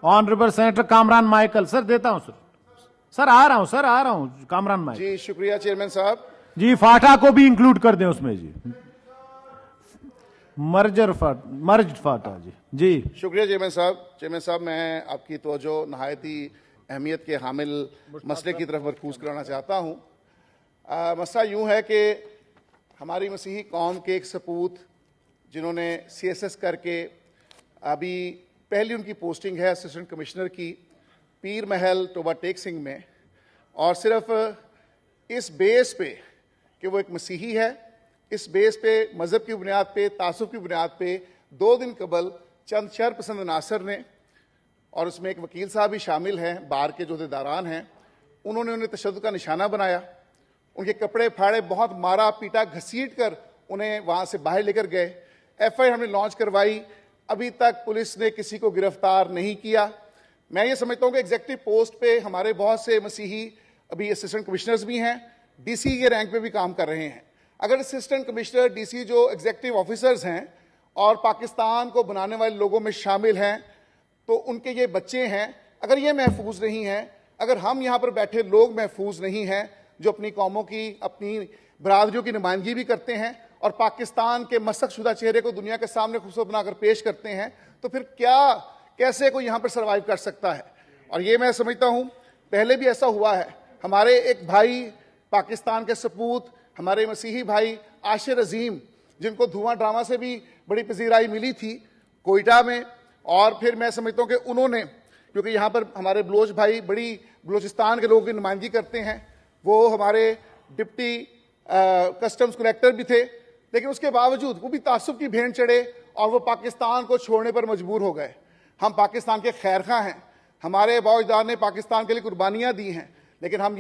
Honourable senator Kamran Michael. Sir देता हूं sir. Sir आ रहा हूं कामरान माइकल। जी शुक्रिया चेयरमैन साहब। जी फाटा को भी इंक्लूड कर दें उसमें जी। मर्ज फाटा जी शुक्रिया चेयरमैन साहब। चेयरमैन साहब, मैं आपकी तवज्जो नहायत ही अहमियत के हामिल मसले की तरफ मरकूज कराना चाहता हूँ। मसला यूँ है कि हमारी मसीही कौम के एक सपूत जिन्होंने CSS करके अभी पहली उनकी पोस्टिंग है असिस्टेंट कमिश्नर की पीर महल टोबा टेक सिंह में, और सिर्फ इस बेस पे कि वो एक मसीही है, इस बेस पे मज़हब की बुनियाद पे, तासुब की बुनियाद पे 2 दिन कबल चंद शरपसंद अनासर ने, और उसमें एक वकील साहब भी शामिल हैं, बार के जो अहदेदारान हैं, उन्होंने उन्हें तशद्दुद का निशाना बनाया। उनके कपड़े फाड़े, बहुत मारा पीटा, घसीट कर उन्हें वहाँ से बाहर लेकर गए। FIR हमने लॉन्च करवाई, अभी तक पुलिस ने किसी को गिरफ्तार नहीं किया। मैं ये समझता हूँ कि एग्जीक्यूटिव पोस्ट पे हमारे बहुत से मसीही अभी असिस्टेंट कमिश्नर्स भी हैं, DC के रैंक पे भी काम कर रहे हैं। अगर असिस्टेंट कमिश्नर, DC जो एग्जीक्यूटिव ऑफिसर्स हैं और पाकिस्तान को बनाने वाले लोगों में शामिल हैं, तो उनके ये बच्चे हैं, अगर ये महफूज नहीं हैं, अगर हम यहाँ पर बैठे लोग महफूज नहीं हैं जो अपनी कौमों की, अपनी बरादरियों की नुमाइंदगी भी करते हैं और पाकिस्तान के मसख़शुदा चेहरे को दुनिया के सामने खूबसूरत बनाकर पेश करते हैं, तो फिर कैसे कोई यहाँ पर सर्वाइव कर सकता है। और ये मैं समझता हूँ पहले भी ऐसा हुआ है। हमारे एक भाई पाकिस्तान के सपूत, हमारे मसीही भाई आशिर अजीम, जिनको धुआं ड्रामा से भी बड़ी पजीराई मिली थी कोयटा में, और फिर मैं समझता हूँ कि उन्होंने, क्योंकि यहाँ पर हमारे बलोच भाई बड़ी बलोचिस्तान के लोगों की नुमाइंदगी करते हैं, वो हमारे डिप्टी कस्टम्स कलेक्टर भी थे, लेकिन उसके बावजूद वो भी तासुब की भेंट चढ़े और वो पाकिस्तान को छोड़ने पर मजबूर हो गए। हम पाकिस्तान के खैरखा हैं, हमारे बाओ-अजदाद ने पाकिस्तान के लिए कुर्बानियाँ दी हैं, लेकिन हम ये